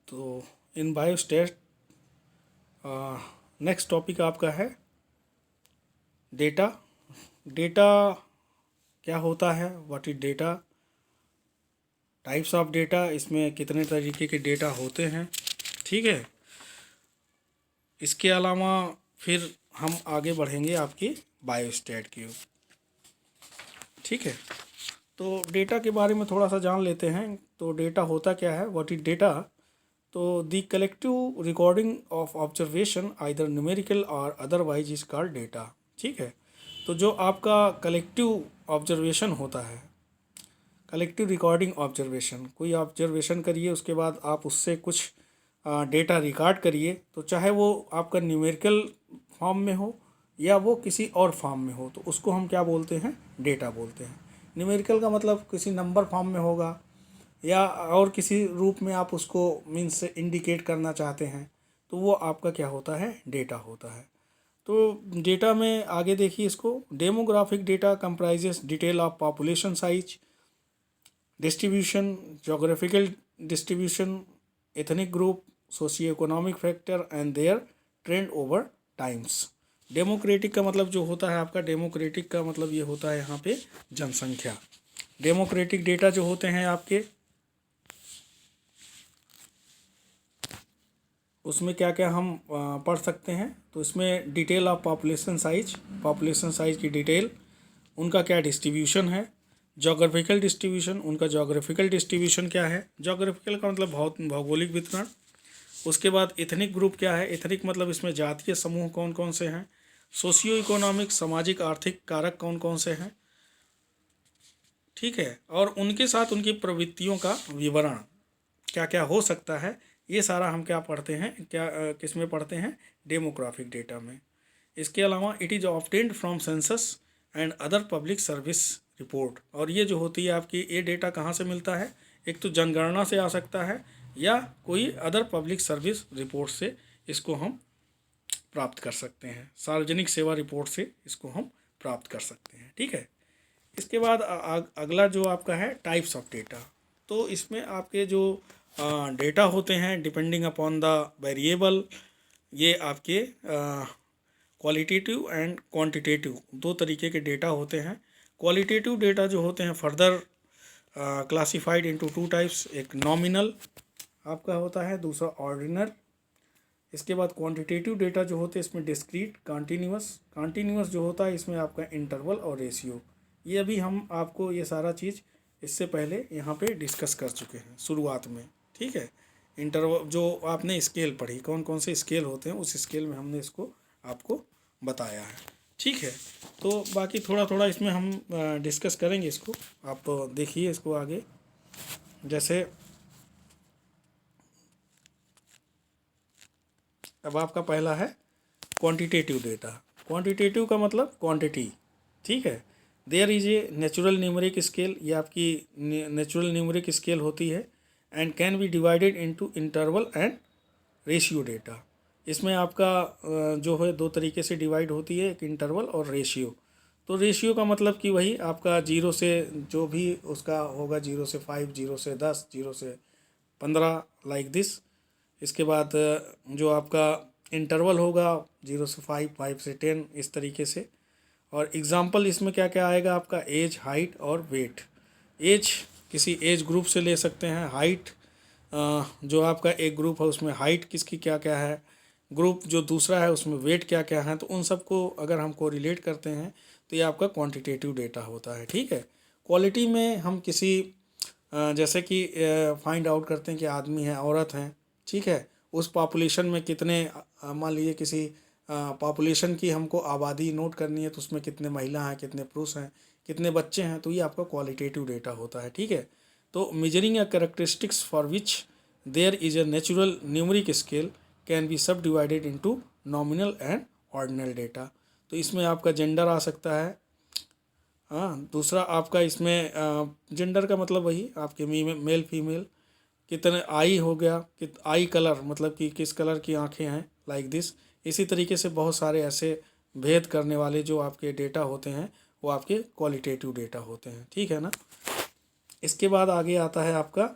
तो इन biostat next topic आपका है डेटा। डेटा क्या होता है, what is data, types of data, इसमें कितने तरीके के डेटा होते हैं, ठीक है। इसके अलावा फिर हम आगे बढ़ेंगे आपकी बायोस्टैट की, ठीक है। तो डेटा के बारे में थोड़ा सा जान लेते हैं। तो डेटा होता क्या है, व्हाट इज डेटा। तो the collective recording of observation either numerical और अदरवाइज इज कॉल्ड डेटा, ठीक है। तो जो आपका कलेक्टिव ऑब्जर्वेशन होता है, कलेक्टिव रिकॉर्डिंग ऑब्जर्वेशन, कोई ऑब्जर्वेशन करिए उसके बाद आप उससे कुछ डेटा रिकॉर्ड करिए, तो चाहे वो आपका न्यूमेरिकल फॉर्म में हो या वो किसी और फॉर्म में हो, तो उसको हम क्या बोलते हैं, डेटा बोलते हैं। न्यूमेरिकल का मतलब किसी नंबर फॉर्म में होगा या और किसी रूप में आप उसको मीन्स से इंडिकेट करना चाहते हैं, तो वो आपका क्या होता है, डेटा होता है। तो डेटा में आगे देखिए इसको, demographic data comprises detail of population size, distribution, geographical distribution, ethnic group, socio economic factor and their trend over times. Democratic का मतलब जो होता है आपका, डेमोक्रेटिक का मतलब ये होता है यहाँ पे जनसंख्या। डेमोक्रेटिक डेटा जो होते हैं आपके, उसमें क्या क्या हम पढ़ सकते हैं। तो इसमें detail of population size, population size की डिटेल, उनका क्या डिस्ट्रीब्यूशन है, जोग्राफिकल डिस्ट्रीब्यूशन, उनका जोग्राफिकल डिस्ट्रीब्यूशन क्या है, जोग्राफिकल का मतलब भौगोलिक वितरण। उसके बाद एथनिक ग्रुप क्या है, एथनिक मतलब इसमें जातीय समूह कौन कौन से हैं, सोशियो इकोनॉमिक सामाजिक आर्थिक कारक कौन कौन से हैं, ठीक है। और उनके साथ उनकी प्रवृत्तियों का विवरण क्या क्या हो सकता है, ये सारा हम क्या पढ़ते हैं, क्या किस में पढ़ते हैं, डेमोग्राफिक डेटा में। इसके अलावा it is obtained from census and other public service report. और ये जो होती है आपकी, ये डेटा कहाँ से मिलता है, एक तो जनगणना से आ सकता है या कोई अदर पब्लिक सर्विस रिपोर्ट से इसको हम प्राप्त कर सकते हैं, सार्वजनिक सेवा रिपोर्ट से इसको हम प्राप्त कर सकते हैं, ठीक है। इसके बाद अगला जो आपका है टाइप्स ऑफ डेटा। तो इसमें आपके जो डेटा होते हैं डिपेंडिंग अपॉन द वेरिएबल, ये आपके क्वालिटेटिव एंड क्वांटिटेटिव दो तरीके के डेटा होते हैं। क्वालिटेटिव डेटा जो होते हैं further classified into two types, एक नॉमिनल आपका होता है, दूसरा ऑर्डिनल। इसके बाद क्वांटिटेटिव डेटा जो होते हैं इसमें डिस्क्रीट, कॉन्टीन्यूअस, कॉन्टीन्यूअस जो होता है इसमें आपका इंटरवल और रेशियो। ये अभी हम आपको ये सारा चीज़ इससे पहले यहाँ पे डिस्कस कर चुके हैं शुरुआत में, ठीक है। इंटरवल जो आपने स्केल पढ़ी, कौन कौन से स्केल होते हैं, उस स्केल में हमने इसको आपको बताया है, ठीक है। तो बाकी थोड़ा थोड़ा इसमें हम डिस्कस करेंगे इसको, आप देखिए इसको आगे। जैसे अब आपका पहला है क्वांटिटेटिव डेटा। क्वांटिटेटिव का मतलब क्वांटिटी, ठीक है। There is a natural numeric scale, ये आपकी नेचुरल न्यूमरिक स्केल होती है, and can be divided into interval and ratio data. इसमें आपका जो है दो तरीके से डिवाइड होती है, एक इंटरवल और रेशियो। तो रेशियो का मतलब कि वही आपका 0 से जो भी उसका होगा, 0 से 5, 0 से 10, 0 से 15 लाइक दिस। इसके बाद जो आपका इंटरवल होगा 0 से 5, 5 से 10, इस तरीके से। और एग्जाम्पल इसमें क्या क्या आएगा आपका, एज, हाइट और वेट। एज किसी एज ग्रुप से ले सकते हैं, हाइट जो आपका एक ग्रुप है उसमें हाइट किसकी क्या क्या है, ग्रुप जो दूसरा है उसमें वेट क्या क्या है, तो उन सबको अगर हम कोरिलेट करते हैं तो ये आपका क्वांटिटेटिव डेटा होता है, ठीक है। क्वालिटी में हम किसी जैसे कि फाइंड आउट करते हैं कि आदमी है, औरत हैं, ठीक है, उस पॉपुलेशन में कितने मान लीजिए किसी पॉपुलेशन की हमको आबादी नोट करनी है, तो उसमें कितने महिला हैं, कितने पुरुष हैं, कितने बच्चे हैं, तो ये आपका क्वालिटेटिव डेटा होता है, ठीक है। तो measuring a characteristics for which there is a natural numeric scale can be subdivided into nominal and ordinal data. तो इसमें आपका जेंडर आ सकता है, हाँ। दूसरा आपका इसमें जेंडर का मतलब वही आपके मेल फीमेल, कितने आई हो गया, कि आई कलर मतलब कि किस कलर की आंखें हैं, लाइक दिस। इसी तरीके से बहुत सारे ऐसे भेद करने वाले जो आपके डेटा होते हैं वो आपके क्वालिटेटिव डेटा होते हैं, ठीक है ना। इसके बाद आगे आता है आपका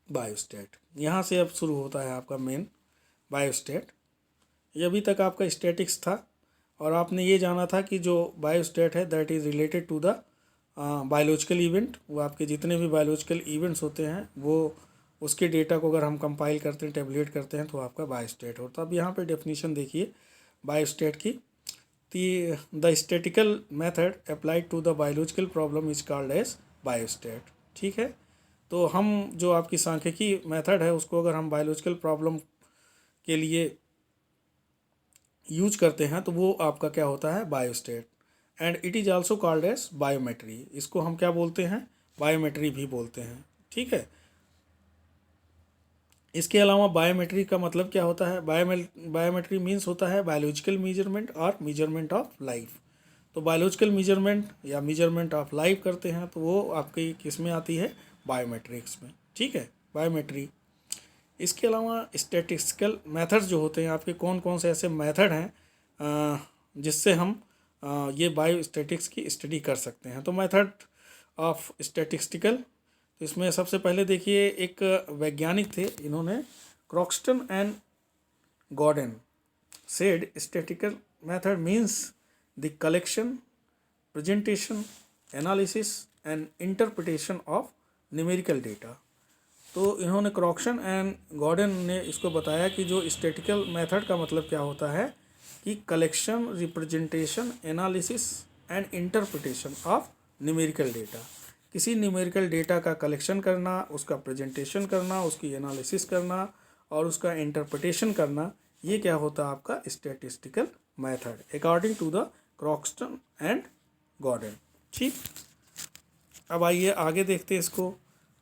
बायोस्टैट। यहाँ से अब शुरू होता है आपका मेन बायोस्टैट। ये अभी तक आपका स्टैटिक्स था और आपने ये जाना था कि जो बायोस्टैट है that is related to the biological event. वो आपके जितने भी बायोलॉजिकल इवेंट्स होते हैं वो उसके डेटा को अगर हम कंपाइल करते हैं, टेबुलेट करते हैं तो आपका बायोस्टैट होता है। अब यहाँ पे डेफिनेशन देखिए बायोस्टैट की। The statical method applied to the biological problem is called as biostat. ठीक है, तो हम जो आपकी सांख्यिकी मेथड है उसको अगर हम बायोलॉजिकल प्रॉब्लम के लिए यूज करते हैं तो वो आपका क्या होता है, biostat. And it is also called as biometry. इसको हम क्या बोलते हैं, बायोमेट्री भी बोलते हैं। ठीक है, इसके अलावा बायोमेट्री का मतलब क्या होता है, बायोमेट्री मीन्स होता है बायोलॉजिकल मेजरमेंट और मेजरमेंट ऑफ लाइफ। तो बायोलॉजिकल मेजरमेंट या मेजरमेंट ऑफ लाइफ करते हैं तो वो आपकी किस में आती है, बायोमेट्रिक्स में। ठीक है, बायोमेट्री। इसके अलावा स्टैटिस्टिकल मेथड्स जो होते हैं आपके, कौन कौन से ऐसे मेथड हैं जिससे हम ये बायोस्टैटिक्स की स्टडी कर सकते हैं। तो मेथड ऑफ स्टैटिस्टिकल, तो इसमें सबसे पहले देखिए एक वैज्ञानिक थे, इन्होंने Croxton and Gordon said statistical method means the collection, presentation, analysis and interpretation of numerical data. तो इन्होंने क्रॉक्सन एंड गॉर्डन ने इसको बताया कि जो स्टैटिकल मेथड का मतलब क्या होता है कि collection, representation, analysis and interpretation of numerical data. किसी न्यूमेरिकल डेटा का कलेक्शन करना, उसका प्रेजेंटेशन करना, उसकी एनालिसिस करना और उसका इंटरप्रिटेशन करना, ये क्या होता है आपका statistical method according to the Croxton and Gordon. ठीक, अब आइए आगे देखते हैं इसको।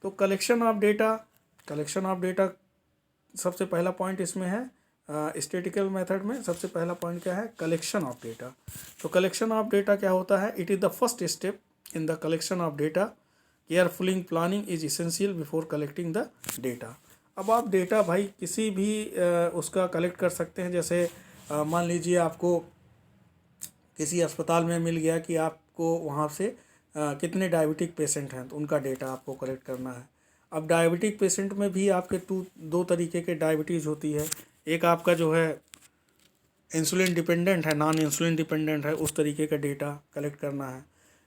तो कलेक्शन ऑफ डेटा सबसे पहला पॉइंट इसमें है स्टैटिकल मेथड में। सबसे पहला पॉइंट क्या है, कलेक्शन ऑफ डेटा। तो कलेक्शन ऑफ डेटा क्या होता है, it is the first step in the collection of data. Careful planning is essential before collecting the data. अब आप डेटा भाई किसी भी उसका कलेक्ट कर सकते हैं। जैसे मान लीजिए आपको किसी अस्पताल में मिल गया कि आपको वहाँ से कितने डायबिटिक पेशेंट हैं, तो उनका डेटा आपको कलेक्ट करना है। अब डायबिटिक पेशेंट में भी आपके दो तरीके के डायबिटीज़ होती है। एक आपका जो है इंसुलिन डिपेंडेंट है, नॉन इंसुलिन डिपेंडेंट है, उस तरीके का डेटा कलेक्ट करना है।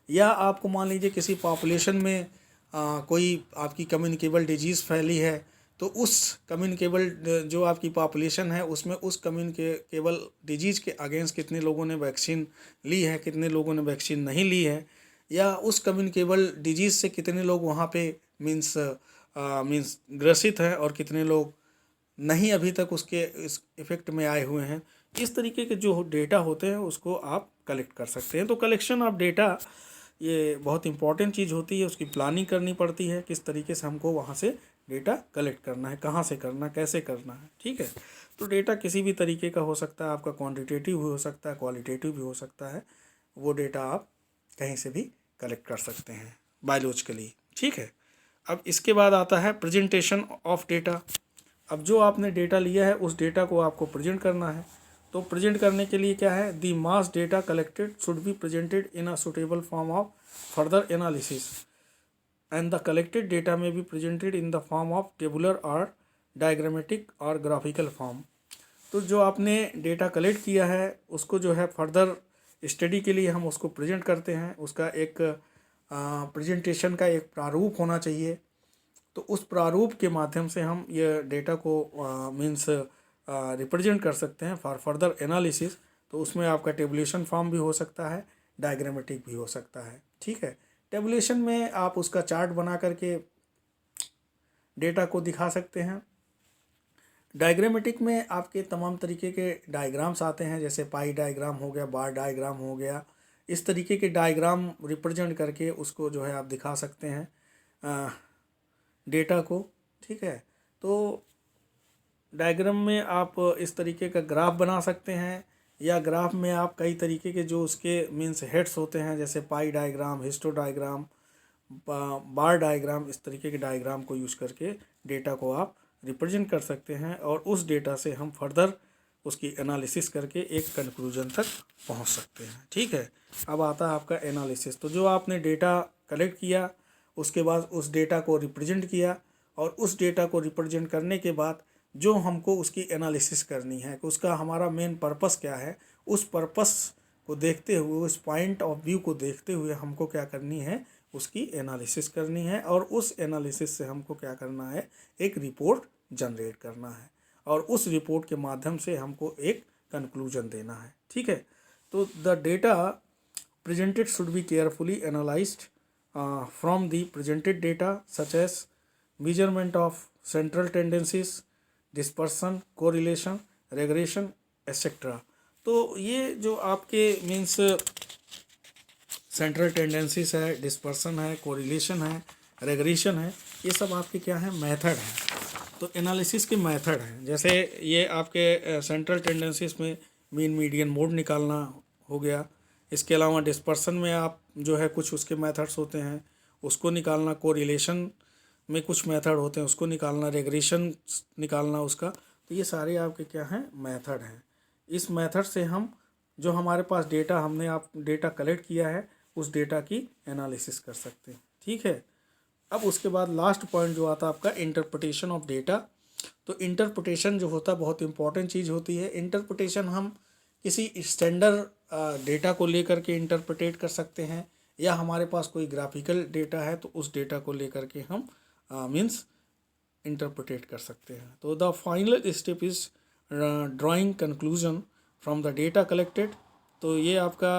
या आपको मान लीजिए किसी पॉपुलेशन में कोई आपकी कम्युनिकेबल डिजीज़ फैली है, तो उस कम्युनिकेबल जो आपकी पॉपुलेशन है उसमें उस कम्युनिकेबल डिजीज़ के अगेंस्ट कितने लोगों ने वैक्सीन ली है, कितने लोगों ने वैक्सीन नहीं ली है, या उस कम्युनिकेबल डिजीज़ से कितने लोग वहाँ पे मीन्स ग्रसित हैं और कितने लोग नहीं अभी तक उसके इस इफ़ेक्ट में आए हुए हैं। इस तरीके के जो डेटा होते हैं उसको आप कलेक्ट कर सकते हैं। तो कलेक्शन ऑफ डेटा ये बहुत इंपॉर्टेंट चीज़ होती है, उसकी प्लानिंग करनी पड़ती है, किस तरीके से हमको वहाँ से डेटा कलेक्ट करना है, कहाँ से करना, कैसे करना है। ठीक है, तो डेटा किसी भी तरीके का हो सकता है, आपका क्वांटिटेटिव भी हो सकता है, क्वालिटेटिव भी हो सकता है। वो डेटा आप कहीं से भी कलेक्ट कर सकते हैं बायोलॉजिकली। ठीक है, अब इसके बाद आता है प्रेजेंटेशन ऑफ डेटा। अब जो आपने डेटा लिया है उस डेटा को आपको प्रेजेंट करना है। तो प्रेजेंट करने के लिए क्या है, the mass data collected should be presented in a suitable form of further analysis and the collected data may be presented in the form of tabular or diagrammatic or graphical form. तो जो आपने data collect किया है उसको जो है further study के लिए हम उसको प्रेजेंट करते हैं। उसका एक प्रेजेंटेशन का एक प्रारूप होना चाहिए। तो उस प्रारूप के माध्यम से हम ये डेटा को मीन्स रिप्रेजेंट कर सकते हैं फॉर फर्दर एनालिसिस। तो उसमें आपका टेबुलेशन फॉर्म भी हो सकता है, डायग्रामेटिक भी हो सकता है। ठीक है, टेबुलेशन में आप उसका चार्ट बना करके डेटा को दिखा सकते हैं। डायग्रामेटिक में आपके तमाम तरीके के डायग्राम्स आते हैं, जैसे पाई डायग्राम हो गया, बार डायग्राम हो गया। इस तरीके के डायग्राम रिप्रेजेंट करके उसको जो है आप दिखा सकते हैं डेटा को। ठीक है, तो डायग्राम में आप इस तरीके का ग्राफ बना सकते हैं, या ग्राफ में आप कई तरीके के जो उसके मीन्स हेड्स होते हैं, जैसे पाई डायग्राम, हिस्टो डायग्राम, बार डायग्राम, इस तरीके के डायग्राम को यूज़ करके डेटा को आप रिप्रेजेंट कर सकते हैं। और उस डेटा से हम फर्दर उसकी एनालिसिस करके एक कंक्लूजन तक पहुंच सकते हैं। ठीक है, अब आता है आपका एनालिसिस। तो जो आपने डेटा कलेक्ट किया उसके बाद उस डेटा को रिप्रेजेंट किया और उस डेटा को रिप्रेजेंट करने के बाद जो हमको उसकी एनालिसिस करनी है कि उसका हमारा मेन पर्पस क्या है, उस पर्पस को देखते हुए, उस पॉइंट ऑफ व्यू को देखते हुए हमको क्या करनी है, उसकी एनालिसिस करनी है। और उस एनालिसिस से हमको क्या करना है, एक रिपोर्ट जनरेट करना है और उस रिपोर्ट के माध्यम से हमको एक कंक्लूजन देना है। ठीक है, तो the data presented should be carefully analyzed from the presented data such as measurement of central tendencies, dispersion, correlation, regression, etc. तो ये जो आपके मीन्स सेंट्रल टेंडेंसीज है, डिस्पर्सन है, कोरिलेशन है, रेग्रेशन है, ये सब आपके क्या है, मेथड हैं। तो एनालिसिस के मेथड हैं, जैसे ये आपके सेंट्रल टेंडेंसीज में मीन मीडियन मोड निकालना हो गया। इसके अलावा डिस्पर्सन में आप जो है कुछ उसके मेथड्स होते हैं उसको निकालना, कोरिलेशन में कुछ मेथड होते हैं उसको निकालना, रेग्रेशन निकालना उसका। तो ये सारे आपके क्या हैं, मेथड हैं। इस मेथड से हम जो हमारे पास डेटा हमने आप डेटा कलेक्ट किया है उस डेटा की एनालिसिस कर सकते हैं। ठीक है, अब उसके बाद लास्ट पॉइंट जो आता है आपका इंटरप्रिटेशन ऑफ डेटा। तो इंटरप्रिटेशन जो होता है बहुत इंपॉर्टेंट चीज़ होती है। इंटरप्रिटेशन हम किसी स्टैंडर्ड डेटा को लेकर के इंटरप्रिटेट कर सकते हैं, या हमारे पास कोई ग्राफिकल डेटा है तो उस डेटा को लेकर के हम मीन्स इंटरप्रिटेट कर सकते हैं। तो the final step is drawing conclusion from the data collected. तो ये आपका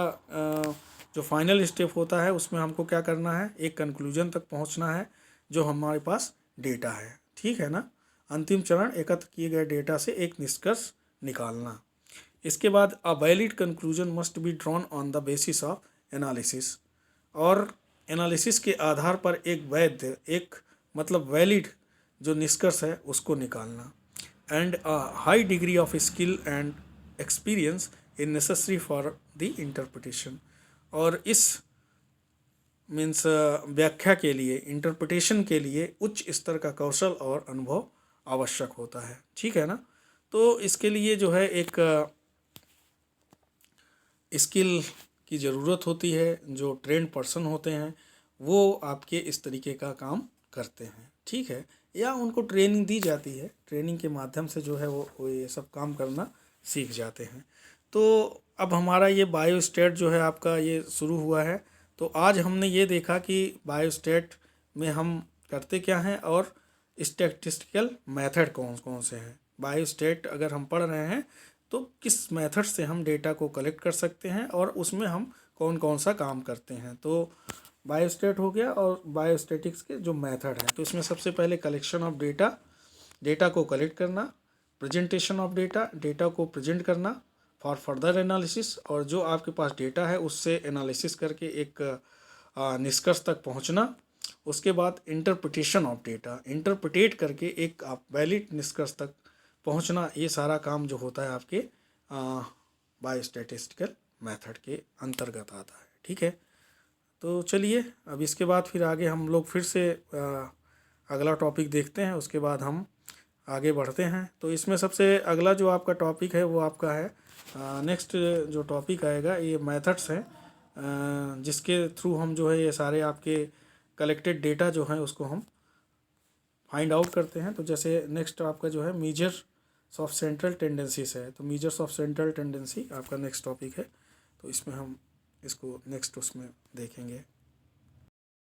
जो फाइनल स्टेप होता है उसमें हमको क्या करना है, एक कंक्लूजन तक पहुंचना है जो हमारे पास डेटा है। ठीक है ना, अंतिम चरण एकत्र किए गए डेटा से एक निष्कर्ष निकालना। इसके बाद a valid conclusion must be drawn on the basis of analysis, और एनालिसिस के आधार पर एक वैध, एक मतलब वैलिड जो निष्कर्ष है उसको निकालना। And a high degree of skill and experience is necessary for the interpretation. और इस मीन्स व्याख्या के लिए, इंटरप्रिटेशन के लिए उच्च स्तर का कौशल और अनुभव आवश्यक होता है। ठीक है ना, तो इसके लिए जो है एक स्किल की ज़रूरत होती है। जो ट्रेंड पर्सन होते हैं वो आपके इस तरीके का काम करते हैं। ठीक है, या उनको ट्रेनिंग दी जाती है, ट्रेनिंग के माध्यम से जो है वो ये सब काम करना सीख जाते हैं। तो अब हमारा ये बायोस्टैट जो है आपका ये शुरू हुआ है। तो आज हमने ये देखा कि बायोस्टैट में हम करते क्या हैं और स्टैटिस्टिकल मेथड कौन कौन से हैं। बायोस्टैट अगर हम पढ़ रहे हैं तो किस मेथड से हम डेटा को कलेक्ट कर सकते हैं और उसमें हम कौन कौन सा काम करते हैं। तो बायोस्टैट हो गया और बायोस्टैटिक्स के जो मेथड हैं, तो इसमें सबसे पहले कलेक्शन ऑफ डेटा, डेटा को कलेक्ट करना, प्रेजेंटेशन ऑफ डेटा, डेटा को प्रेजेंट करना फॉर फर्दर एनालिसिस, और जो आपके पास डेटा है उससे एनालिसिस करके एक निष्कर्ष तक पहुंचना। उसके बाद इंटरप्रिटेशन ऑफ डेटा, इंटरप्रिटेट करके एक आप वैलिड निष्कर्ष तक पहुंचना। ये सारा काम जो होता है आपके बायोस्टैटिस्टिकल मेथड के अंतर्गत आता है। ठीक है, तो चलिए अब इसके बाद फिर आगे हम लोग फिर से अगला टॉपिक देखते हैं, उसके बाद हम आगे बढ़ते हैं। तो इसमें सबसे अगला जो आपका टॉपिक है वो आपका है नेक्स्ट जो टॉपिक आएगा ये मेथड्स हैं जिसके थ्रू हम जो है ये सारे आपके कलेक्टेड डेटा जो है उसको हम फाइंड आउट करते हैं। तो जैसे नेक्स्ट आपका जो है मेजर्स ऑफ सेंट्रल टेंडेंसीज है, तो मेजर्स ऑफ सेंट्रल टेंडेंसी आपका नेक्स्ट टॉपिक है। तो इसमें हम इसको नेक्स्ट उसमें देखेंगे।